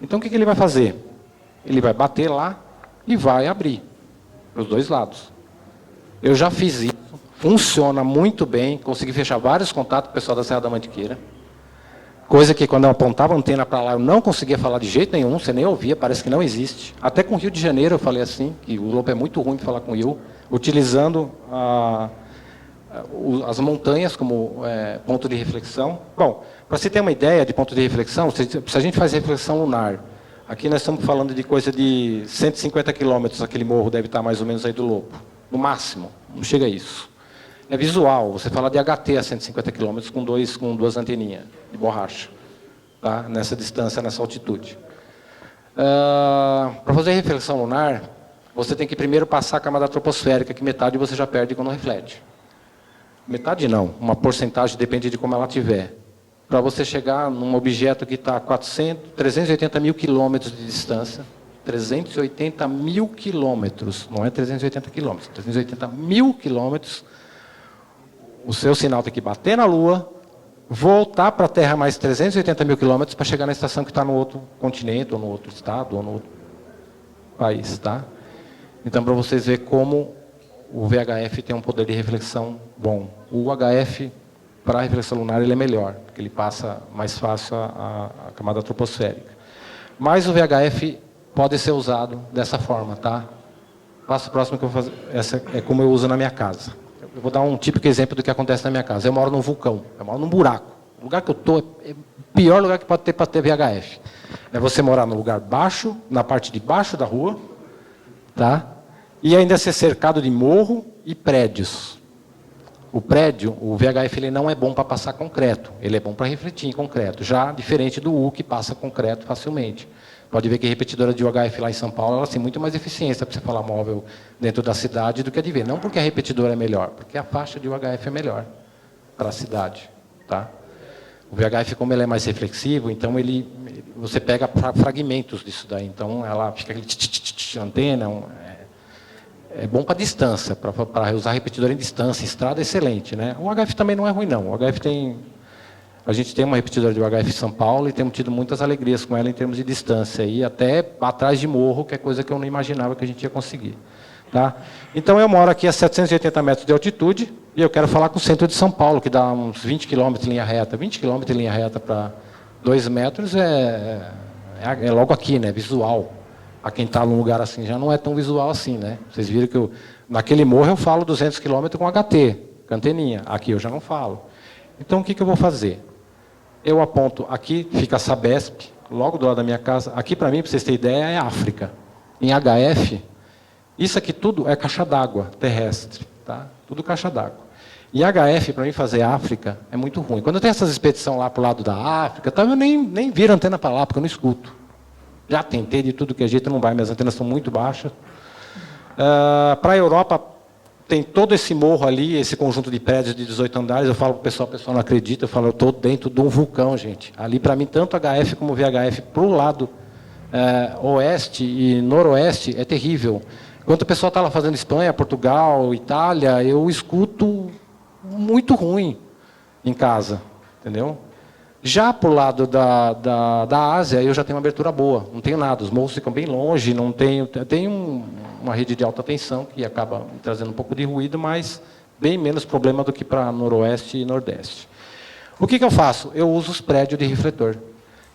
Então, o que ele vai fazer? Ele vai bater lá e vai abrir para os dois lados. Eu já fiz isso, funciona muito bem, consegui fechar vários contatos com o pessoal da Serra da Mantiqueira. Coisa que quando eu apontava a antena para lá, eu não conseguia falar de jeito nenhum, você nem ouvia, parece que não existe. Até com o Rio de Janeiro eu falei assim, que o Lopo é muito ruim de falar com o Rio, utilizando as montanhas como ponto de reflexão. Bom, para você ter uma ideia de ponto de reflexão, se a gente faz reflexão lunar, aqui nós estamos falando de coisa de 150 quilômetros, aquele morro deve estar mais ou menos aí do Lopo, no máximo, não chega a isso. É visual, você fala de HT a 150 km com duas anteninhas de borracha, tá? Nessa distância, nessa altitude. Para fazer reflexão lunar, você tem que primeiro passar a camada troposférica, que metade você já perde quando reflete. Metade não, uma porcentagem depende de como ela estiver. Para você chegar num objeto que está a 380 mil quilômetros de distância, 380 mil quilômetros, não é 380 quilômetros, 380 mil quilômetros, o seu sinal tem que bater na Lua, voltar para a Terra mais 380 mil quilômetros para chegar na estação que está no outro continente, ou no outro estado, ou no outro país. Tá? Então, para vocês verem como o VHF tem um poder de reflexão bom. O UHF, para a reflexão lunar, ele é melhor, porque ele passa mais fácil a camada troposférica. Mas o VHF pode ser usado dessa forma. Tá? Passo próximo que eu vou fazer. Essa é como eu uso na minha casa. Eu vou dar um típico exemplo do que acontece na minha casa. Eu moro num vulcão, eu moro num buraco. O lugar que eu estou é o pior lugar que pode ter para ter VHF. É você morar no lugar baixo, na parte de baixo da rua, tá? E ainda ser cercado de morro e prédios. O prédio, o VHF, ele não é bom para passar concreto, ele é bom para refletir em concreto, já diferente do U, que passa concreto facilmente. Pode ver que a repetidora de UHF lá em São Paulo, ela tem muito mais eficiência para você falar móvel dentro da cidade do que a de ver. Não porque a repetidora é melhor, porque a faixa de UHF é melhor para a cidade. Tá? O VHF, como ele é mais reflexivo, então você pega fragmentos disso daí. Então ela fica aquele antena, é bom para distância, para usar repetidor em distância, estrada é excelente. Né? O UHF também não é ruim, não. O UHF a gente tem uma repetidora de UHF em São Paulo e temos tido muitas alegrias com ela em termos de distância, e até atrás de morro, que é coisa que eu não imaginava que a gente ia conseguir. Tá? Então, eu moro aqui a 780 metros de altitude e eu quero falar com o centro de São Paulo, que dá uns 20 km em linha reta. 20 km em linha reta para 2 metros é logo aqui, né? Visual. A quem está num lugar assim já não é tão visual assim. Né? Vocês viram que naquele morro eu falo 200 km com HT, com anteninha. Aqui eu já não falo. Então, o que eu vou fazer? Eu aponto, aqui fica a Sabesp, logo do lado da minha casa. Aqui, para mim, para vocês terem ideia, é África. Em HF, isso aqui tudo é caixa d'água terrestre. Tá? Tudo caixa d'água. E HF, para mim, fazer África é muito ruim. Quando eu tenho essas expedições lá para o lado da África, eu nem viro antena para lá, porque eu não escuto. Já tentei de tudo que é jeito, não vai, minhas antenas são muito baixas. Para a Europa, tem todo esse morro ali, esse conjunto de prédios de 18 andares, eu falo para o pessoal não acredita, eu falo, eu estou dentro de um vulcão, gente. Ali, para mim, tanto HF como VHF, para o lado oeste e noroeste, é terrível. Enquanto o pessoal está lá fazendo Espanha, Portugal, Itália, eu escuto muito ruim em casa, entendeu? Já para o lado da Ásia, eu já tenho uma abertura boa, não tenho nada, os morros ficam bem longe, não tenho, uma rede de alta tensão que acaba trazendo um pouco de ruído, mas bem menos problema do que para noroeste e nordeste. O que eu faço? Eu uso os prédios de refletor.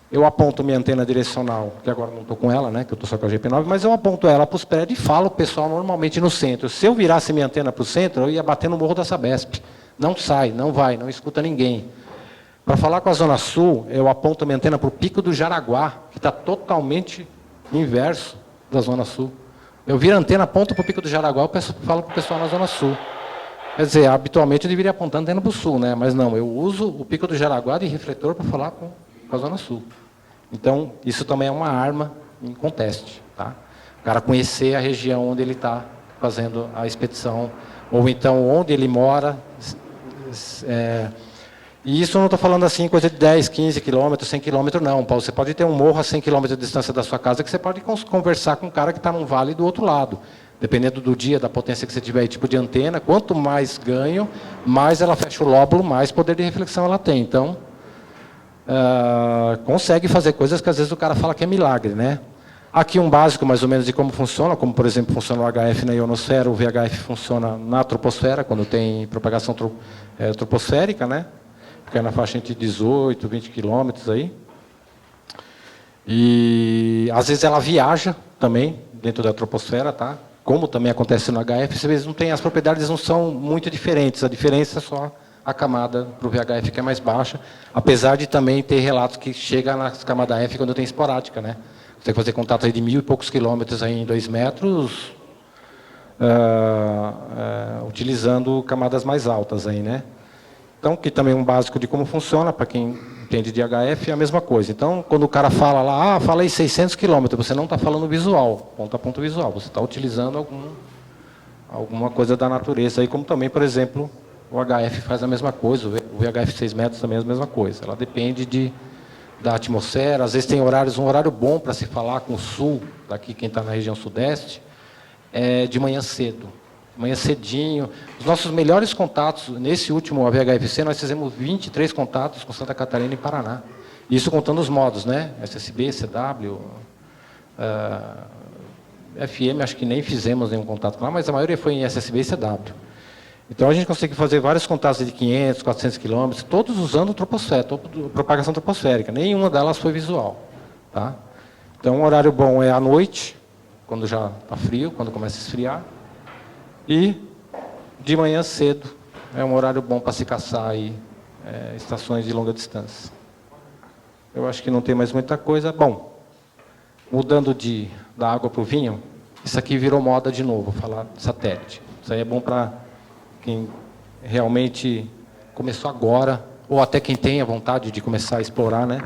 Eu aponto minha antena direcional, que agora não estou com ela, né, que eu estou só com a GP9, mas eu aponto ela para os prédios e falo o pessoal normalmente no centro. Se eu virasse minha antena para o centro, eu ia bater no morro da Sabesp. Não sai, não vai, não escuta ninguém. Para falar com a Zona Sul, eu aponto a minha antena para o Pico do Jaraguá, que está totalmente inverso da Zona Sul. Eu viro a antena, aponto para o Pico do Jaraguá, eu falo para o pessoal na Zona Sul. Quer dizer, habitualmente eu deveria apontar a antena para o Sul, né? Mas não, eu uso o Pico do Jaraguá de refletor para falar com a Zona Sul. Então, isso também é uma arma em conteste. Tá? O cara conhecer a região onde ele está fazendo a expedição, ou então onde ele mora. E isso eu não estou falando assim, coisa de 10, 15 quilômetros, 100 quilômetros, não. Você pode ter um morro a 100 quilômetros de distância da sua casa que você pode conversar com um cara que está num vale do outro lado. Dependendo do dia, da potência que você tiver, tipo de antena, quanto mais ganho, mais ela fecha o lóbulo, mais poder de reflexão ela tem. Então, consegue fazer coisas que às vezes o cara fala que é milagre, né? Aqui um básico mais ou menos de como funciona, como por exemplo funciona o HF na ionosfera, o VHF funciona na troposfera, quando tem propagação troposférica, né? Que é na faixa entre 18 e 20 quilômetros aí. E às vezes ela viaja também dentro da troposfera, tá? Como também acontece no HF, às vezes não tem, as propriedades não são muito diferentes, a diferença é só a camada para o VHF que é mais baixa, apesar de também ter relatos que chega na camada F quando tem esporádica, né? Você tem que fazer contato aí de 1.000 e poucos quilômetros aí em 2 metros, utilizando camadas mais altas aí, né? Então, que também é um básico de como funciona, para quem entende de HF, é a mesma coisa. Então, quando o cara fala lá, falei 600 quilômetros, você não está falando visual, ponto a ponto visual, você está utilizando alguma coisa da natureza, aí, como também, por exemplo, o HF faz a mesma coisa, o VHF 6 metros também é a mesma coisa. Ela depende da atmosfera, às vezes tem um horário bom para se falar com o sul, daqui quem está na região sudeste, é de manhã cedo. Manhã cedinho. Os nossos melhores contatos, nesse último VHFC, nós fizemos 23 contatos com Santa Catarina e Paraná. Isso contando os modos, né? SSB, CW, FM, acho que nem fizemos nenhum contato lá, mas a maioria foi em SSB e CW. Então, a gente consegue fazer vários contatos de 500, 400 quilômetros, todos usando propagação troposférica. Nenhuma delas foi visual. Tá? Então, um horário bom é à noite, quando já está frio, quando começa a esfriar. E de manhã cedo é um horário bom para se caçar aí, estações de longa distância. Eu acho que não tem mais muita coisa. Bom, mudando da água para o vinho, isso aqui virou moda de novo, falar de satélite. Isso aí é bom para quem realmente começou agora, ou até quem tem a vontade de começar a explorar, né?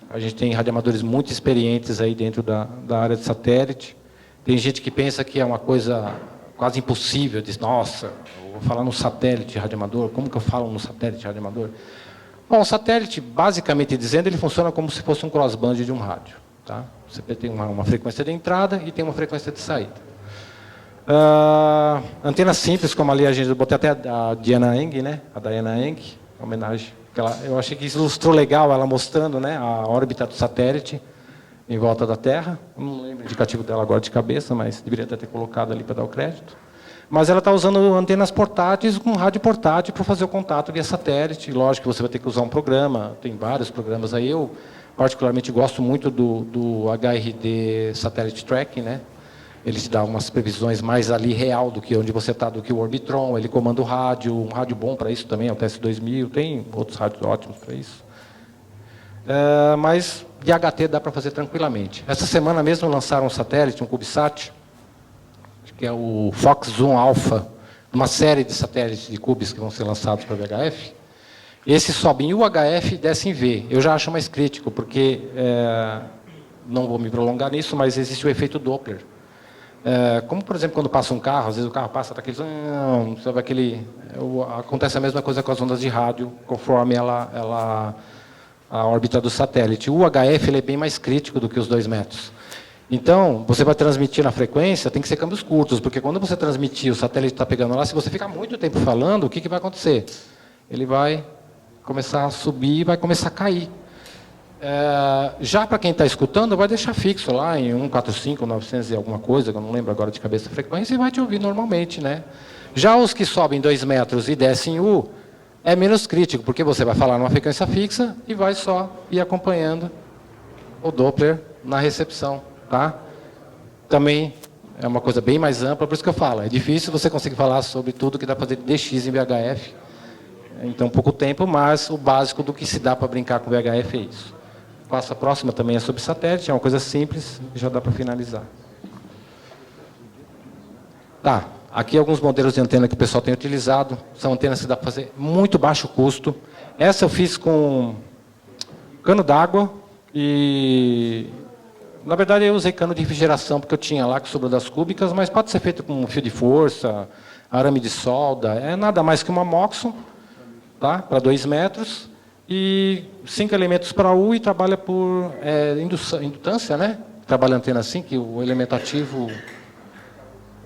A gente tem radioamadores muito experientes aí dentro da área de satélite. Tem gente que pensa que é uma coisa quase impossível, diz, nossa, eu vou falar no satélite radioamador, como que eu falo no satélite radioamador? Bom, o satélite, basicamente dizendo, ele funciona como se fosse um crossband de um rádio. Tá? Você tem uma frequência de entrada e tem uma frequência de saída. Antenas simples, como ali a gente botei até a Diana Eng, né? A Diana Eng, homenagem. Eu achei que isso ilustrou legal, ela mostrando, né, a órbita do satélite em volta da Terra. Não lembro o indicativo dela agora de cabeça, mas deveria ter colocado ali para dar o crédito. Mas ela está usando antenas portáteis com rádio portátil para fazer o contato via satélite. Lógico que você vai ter que usar um programa, tem vários programas aí. Eu, particularmente, gosto muito do HRD Satellite Tracking, né? Ele te dá umas previsões mais ali real do que onde você está, do que o Orbitron. Ele comanda o rádio, um rádio bom para isso também, é o TS2000, tem outros rádios ótimos para isso. Mas de HT dá para fazer tranquilamente. Essa semana mesmo lançaram um satélite, um CubeSat, que é o Fox Zoom Alpha, uma série de satélites de cubes que vão ser lançados para VHF. Esse sobe em UHF e desce em V. Eu já acho mais crítico, porque não vou me prolongar nisso, mas existe o efeito Doppler. Como, por exemplo, quando passa um carro, às vezes o carro passa daquele... Sabe, acontece a mesma coisa com as ondas de rádio, conforme a órbita do satélite. O UHF ele é bem mais crítico do que os 2 metros. Então, você vai transmitir na frequência, tem que ser câmbios curtos, porque quando você transmitir, o satélite está pegando lá, se você ficar muito tempo falando, o que vai acontecer? Ele vai começar a subir e vai começar a cair. Já para quem está escutando, vai deixar fixo lá em 145, 900 e alguma coisa, que eu não lembro agora de cabeça a frequência, e vai te ouvir normalmente, né? Já os que sobem 2 metros e descem U, é menos crítico, porque você vai falar numa frequência fixa e vai só ir acompanhando o Doppler na recepção, tá? Também é uma coisa bem mais ampla, por isso que eu falo, é difícil você conseguir falar sobre tudo que dá para fazer de DX em VHF, em tão pouco tempo, mas o básico do que se dá para brincar com VHF é isso. A próxima também é sobre satélite, é uma coisa simples, já dá para finalizar. Tá, aqui alguns modelos de antena que o pessoal tem utilizado, são antenas que dá para fazer muito baixo custo. Essa eu fiz com cano d'água e, na verdade, eu usei cano de refrigeração, porque eu tinha lá que sobrou das cúbicas, mas pode ser feito com fio de força, arame de solda, é nada mais que uma Moxon, tá, para 2 metros. E 5 elementos para U e trabalha por indutância, né? Trabalha antena assim, que o elemento ativo,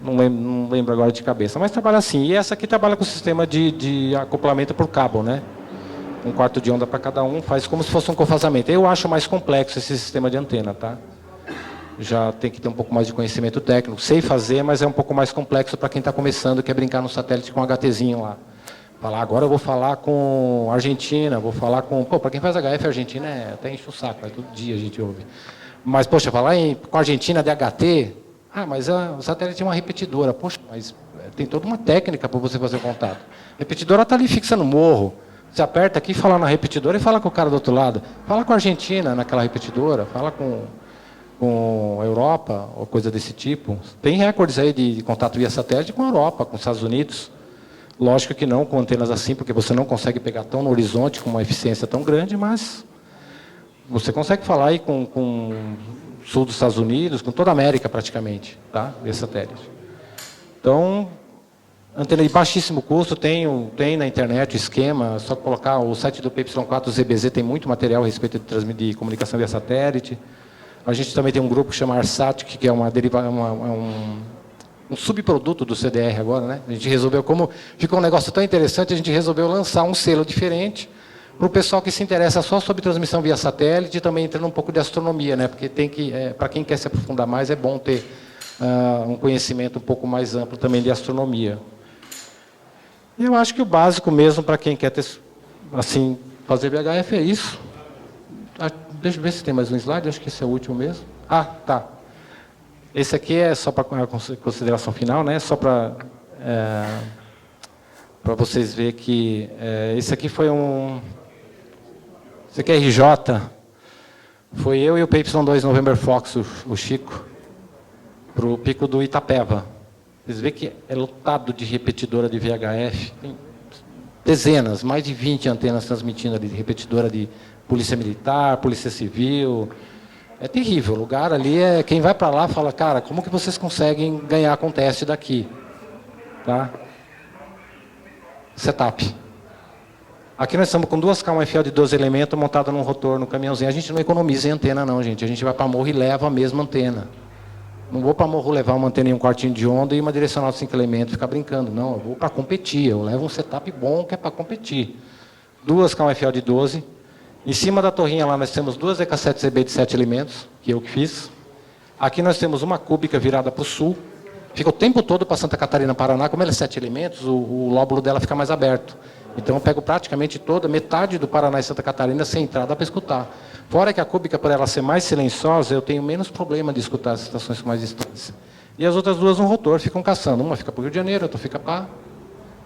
não lembro agora de cabeça, mas trabalha assim. E essa aqui trabalha com o sistema de acoplamento por cabo, né? 1/4 de onda para cada um, faz como se fosse um cofasamento. Eu acho mais complexo esse sistema de antena, tá? Já tem que ter um pouco mais de conhecimento técnico. Sei fazer, mas é um pouco mais complexo para quem está começando, quer brincar no satélite com um HTzinho lá. Falar, agora eu vou falar com Argentina, vou falar com... Pô, para quem faz HF, Argentina até enche o saco, todo dia a gente ouve. Mas, poxa, falar com Argentina DHT, mas o satélite é uma repetidora. Poxa, mas tem toda uma técnica para você fazer o contato. A repetidora está ali fixa no morro. Você aperta aqui, fala na repetidora e fala com o cara do outro lado. Fala com a Argentina naquela repetidora, fala com a Europa, ou coisa desse tipo. Tem recordes aí de contato via satélite com a Europa, com os Estados Unidos. Lógico que não com antenas assim, porque você não consegue pegar tão no horizonte com uma eficiência tão grande, mas você consegue falar aí com o sul dos Estados Unidos, com toda a América praticamente, tá? Via satélite. Então, antena de baixíssimo custo, tem na internet o esquema, só colocar o site do PY4ZBZ, tem muito material a respeito de comunicação via satélite. A gente também tem um grupo que chama ARSAT, que é um subproduto do CDR agora, né? A gente resolveu, como ficou um negócio tão interessante, a gente resolveu lançar um selo diferente para o pessoal que se interessa só sobre transmissão via satélite e também entrando um pouco de astronomia, né? Porque para quem quer se aprofundar mais, é bom ter um conhecimento um pouco mais amplo também de astronomia. E eu acho que o básico mesmo para quem quer ter, assim, fazer VHF é isso. Deixa eu ver se tem mais um slide, acho que esse é o último mesmo. Tá. Esse aqui é só para consideração final, né? Só para vocês verem que esse aqui foi esse aqui é RJ. Foi eu e o PY2 November Fox, o Chico, para o pico do Itapeva. Vocês veem que é lotado de repetidora de VHF. Tem dezenas, mais de 20 antenas transmitindo ali, de repetidora de Polícia Militar, Polícia Civil. É terrível. O lugar ali quem vai para lá fala, cara, como que vocês conseguem ganhar com o teste daqui? Tá? Setup. Aqui nós estamos com 2 KMFL de 12 elementos montadas num rotor, no caminhãozinho. A gente não economiza em antena, não, gente. A gente vai para morro e leva a mesma antena. Não vou para morro levar uma antena em 1/4 de onda e uma direcional de 5 elementos e ficar brincando. Não, eu vou para competir. Eu levo um setup bom que é para competir. 2 KMFL de 12. Em cima da torrinha lá nós temos 2 EK7ZB de 7 elementos, que eu que fiz. Aqui nós temos uma cúbica virada para o sul. Fica o tempo todo para Santa Catarina, Paraná. Como ela é 7 elementos, o lóbulo dela fica mais aberto. Então eu pego praticamente metade do Paraná e Santa Catarina sem entrada para escutar. Fora que a cúbica, por ela ser mais silenciosa, eu tenho menos problema de escutar as estações com mais distância. E as outras 2 no rotor ficam caçando. Uma fica para o Rio de Janeiro, outra fica para...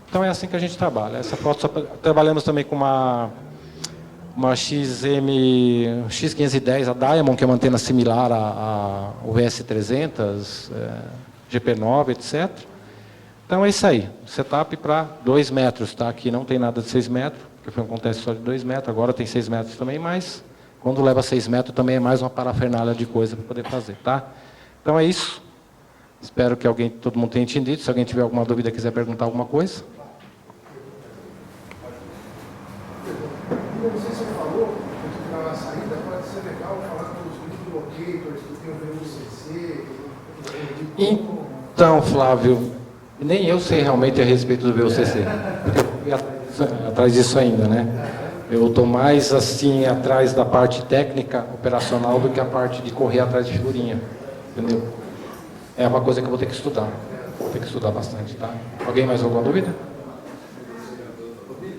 Então é assim que a gente trabalha. Essa foto trabalhamos também com uma X510, a Diamond, que é uma antena similar ao VS300, GP9, etc. Então é isso aí, setup para 2 metros, tá? Aqui não tem nada de 6 metros, porque foi um contexto só de 2 metros, agora tem 6 metros também, mas Quando leva 6 metros, também é mais uma parafernália de coisa para poder fazer, tá? Então é isso. Espero que todo mundo tenha entendido. Se alguém tiver alguma dúvida, quiser perguntar alguma coisa. Como você falou, na saída pode ser legal falar com os locators que tem o VUCC. Então, Flávio, nem eu sei realmente a respeito do VUCC. Porque eu fui atrás disso ainda, né? Eu estou mais assim atrás da parte técnica, operacional, do que a parte de correr atrás de figurinha. Entendeu? É uma coisa que eu vou ter que estudar. Vou ter que estudar bastante, tá? Alguém mais alguma dúvida?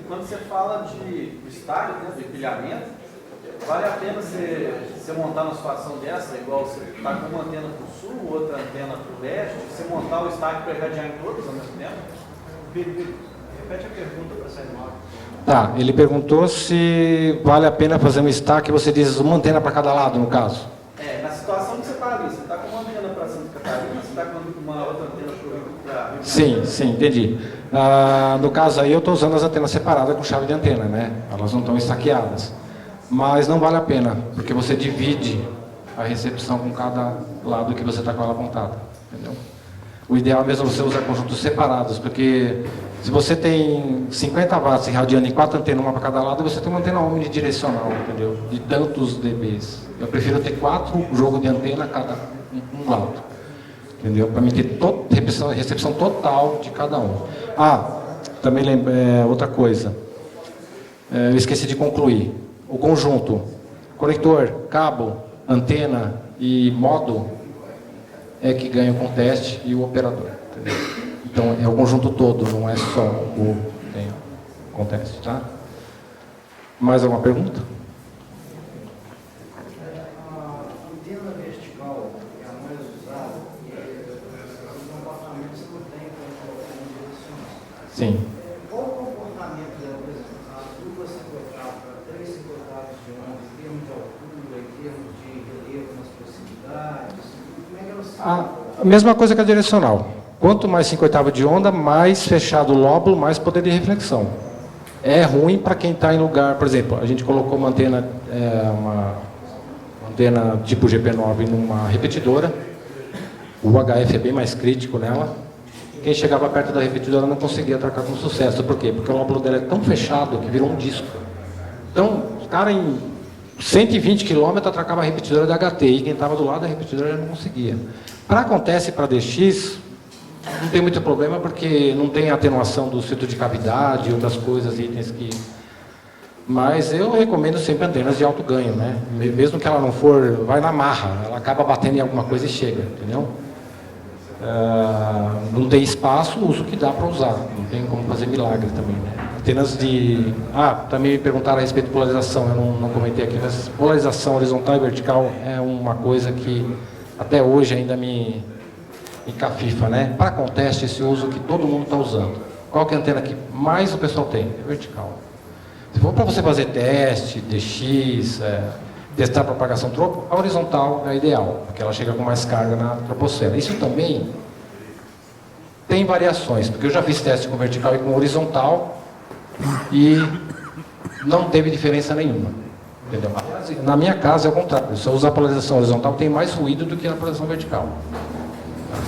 Quando você fala de estágio, né, de empilhamento, vale a pena você montar uma situação dessa, igual você está com uma antena para o sul, outra antena para o leste, você montar o estágio para irradiar em todos ao mesmo tempo? Repete a pergunta para sair no áudio. Tá, ele perguntou se vale a pena fazer um stack, você diz uma antena para cada lado, no caso. Na situação que você está ali, você está com uma antena para Santa Catarina, você está com uma outra antena para o Rio de Janeiro. Sim, entendi. No caso aí, eu estou usando as antenas separadas com chave de antena, né? Elas não estão estaqueadas. Mas não vale a pena, porque você divide a recepção com cada lado que você está com ela apontada, entendeu? O ideal mesmo é você usar conjuntos separados, porque se você tem 50 watts irradiando em 4 antenas, uma para cada lado, você tem uma antena omnidirecional, entendeu? De tantos dBs. Eu prefiro ter 4 jogos de antena a cada um lado, entendeu? Para mim ter recepção total de cada um. Também outra coisa, eu esqueci de concluir. O conjunto, conector, cabo, antena e modo é que ganha com o teste e o operador, entendeu? Então é o conjunto todo, não é só o que tem com o teste, tá? Mais alguma pergunta? A antena vertical é a mais usada, nos apartamentos não tem como direcionar. Sim. Qual o comportamento dela, por exemplo, as duplas 50, 3 50 de onda, em termos de altura, em termos de relevo nas proximidades? Como é que elas se A mesma coisa que a direcional. Quanto mais 5/8 de onda, mais fechado o lóbulo, mais poder de reflexão. É ruim para quem está em lugar, por exemplo, a gente colocou uma antena tipo GP9 numa repetidora. O HF é bem mais crítico nela. Quem chegava perto da repetidora não conseguia atracar com sucesso. Por quê? Porque o lóbulo dela é tão fechado que virou um disco. Então, o cara em 120 km atracava a repetidora da HT e quem estava do lado da repetidora não conseguia. Para acontece para DX, não tem muito problema porque não tem atenuação do filtro de cavidade, outras coisas, itens que... Mas eu recomendo sempre antenas de alto ganho, né? Mesmo que ela não for, vai na marra, ela acaba batendo em alguma coisa e chega, entendeu? Não tem espaço, uso o que dá para usar, não tem como fazer milagre também, né? Antenas de... também me perguntaram a respeito de polarização, eu não comentei aqui, mas polarização horizontal e vertical é uma coisa que até hoje ainda me cafifa, né? Para conteste, esse uso que todo mundo está usando. Qual que é a antena que mais o pessoal tem? É vertical. Se for para você fazer teste, DX, testar propagação tropo, a horizontal é a ideal, porque ela chega com mais carga na troposfera. Isso também tem variações, porque eu já fiz teste com vertical e com horizontal e não teve diferença nenhuma. Entendeu? Na minha casa é o contrário. Se eu usar a polarização horizontal, tem mais ruído do que na polarização vertical.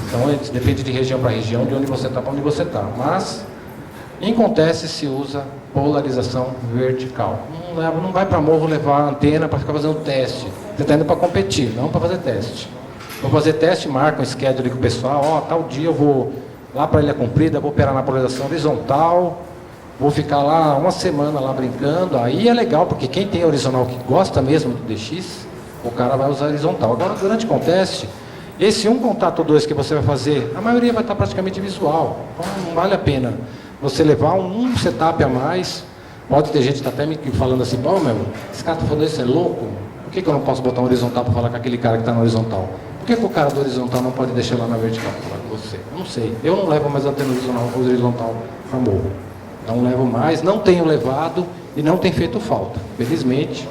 Então, depende de região para região, de onde você está para onde você está. Mas, em conteste, se usa polarização vertical. Não vai para morro levar a antena para ficar fazendo teste. Você está indo para competir, não para fazer teste. Vou fazer teste, marca um schedule com o pessoal. Tal dia eu vou lá para a Ilha Comprida, vou operar na polarização horizontal, vou ficar lá uma semana lá brincando. Aí é legal, porque quem tem horizontal que gosta mesmo do DX, o cara vai usar horizontal. Agora, durante o conteste, esse um contato ou dois que você vai fazer, a maioria vai estar praticamente visual. Então não vale a pena você levar um setup a mais. Pode ter gente que está até me falando assim, esse cara está falando isso, é louco? Por que eu não posso botar um horizontal para falar com aquele cara que está no horizontal? Por que o cara do horizontal não pode deixar lá na vertical para falar com você? Não sei. Eu não levo mais antena horizontal para morro. Não levo mais, não tenho levado e não tem feito falta. Felizmente,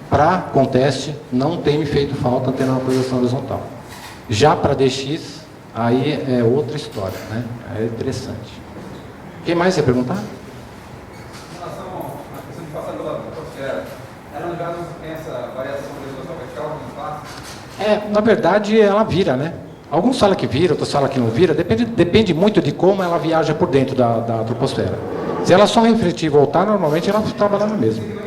para conteste, não tem me feito falta antena na posição horizontal. Já para DX, aí é outra história, né? É interessante. Quem mais ia perguntar? Em relação à questão de passar pela troposfera, era ligado Na verdade, ela vira, né? Alguns falam que vira, outros falam que não vira. Depende muito de como ela viaja por dentro da troposfera. Se ela só refletir e voltar, normalmente ela está trabalhando mesmo.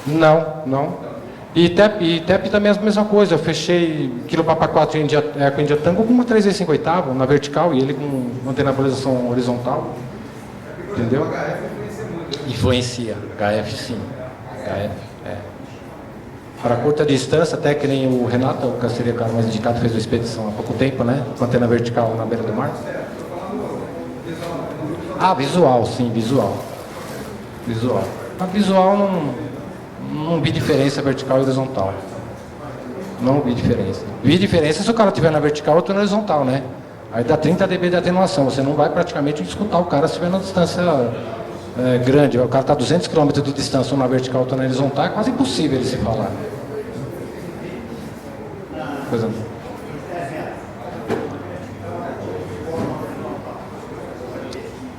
Não. E TEP também é a mesma coisa. Eu fechei quilopapa 4 com India Tango com uma 3,5/8 na vertical e ele com mantenabilização horizontal. Entendeu? Influencia. HF sim. HF, Para curta distância, até que nem o Renato, que seria o cara mais indicado, fez uma expedição há pouco tempo, né? Com antena vertical na beira do mar. Visual, sim, visual. A visual não vi diferença vertical e horizontal. Não vi diferença. Vi diferença se o cara estiver na vertical ou na horizontal, né? Aí dá 30 dB de atenuação. Você não vai praticamente escutar o cara se estiver na distância grande. O cara está a 200 km de distância, um na vertical, outro na horizontal. É quase impossível ele se falar. Coisa...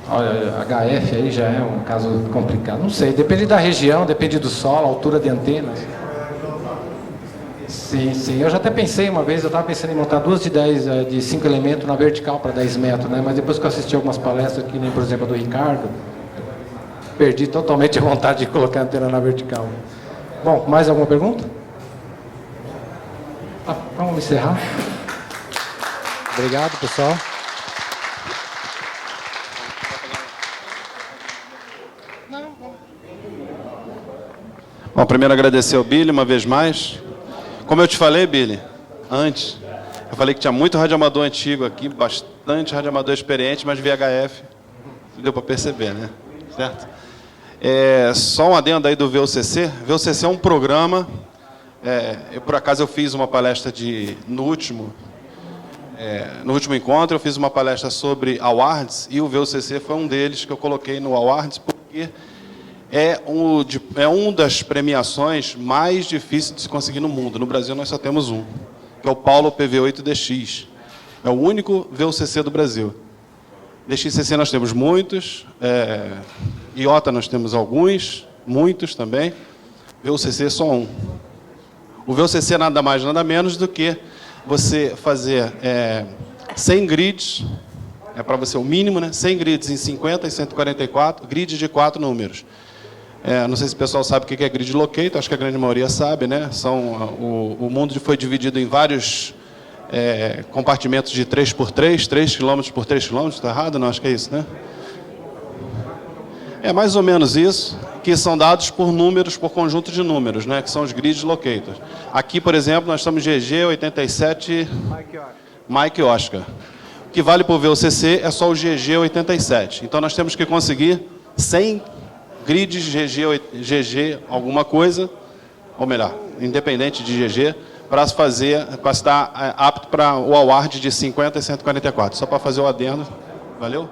Olha, HF aí já é um caso complicado. Não sei, depende da região, depende do solo, altura de antenas. Sim. Eu já até pensei uma vez, eu estava pensando em montar 2 de 5 elementos na vertical para 10 metros, né? Mas depois que eu assisti algumas palestras aqui, nem por exemplo a do Ricardo, perdi totalmente a vontade de colocar a antena na vertical. Bom, mais alguma pergunta? Vamos encerrar. Obrigado, pessoal. Bom, primeiro agradecer ao Billy uma vez mais. Como eu te falei, Billy, antes, eu falei que tinha muito radioamador antigo aqui, bastante radioamador experiente, mas VHF, deu para perceber, né? Certo? Só um adendo aí do VUCC. VUCC é um programa, por acaso eu fiz uma palestra no último encontro, eu fiz uma palestra sobre awards, e o VUCC foi um deles que eu coloquei no awards, porque é uma das premiações mais difíceis de se conseguir no mundo. No Brasil nós só temos um, que é o Paulo PV8DX. É o único VUCC do Brasil. DXCC nós temos muitos, IOTA nós temos alguns, muitos também. VUCC só um. O VUCC nada mais, nada menos do que você fazer 100 grids, para você o mínimo, né? 100 grids em 50 e 144, grids de 4 números. Não sei se o pessoal sabe o que é grid locator, acho que a grande maioria sabe, né? O mundo foi dividido em vários compartimentos de 3x3, 3 km por 3 km, está errado? Não, acho que é isso, né? É mais ou menos isso, que são dados por números, por conjunto de números, né? Que são os grid locators. Aqui, por exemplo, nós estamos GG87 Mike Oscar. O que vale para o VUCC é só o GG87. Então, nós temos que conseguir 100 grids GG alguma coisa, ou melhor, independente de GG, para estar apto para o award de 50 e 144. Só para fazer o adendo. Valeu?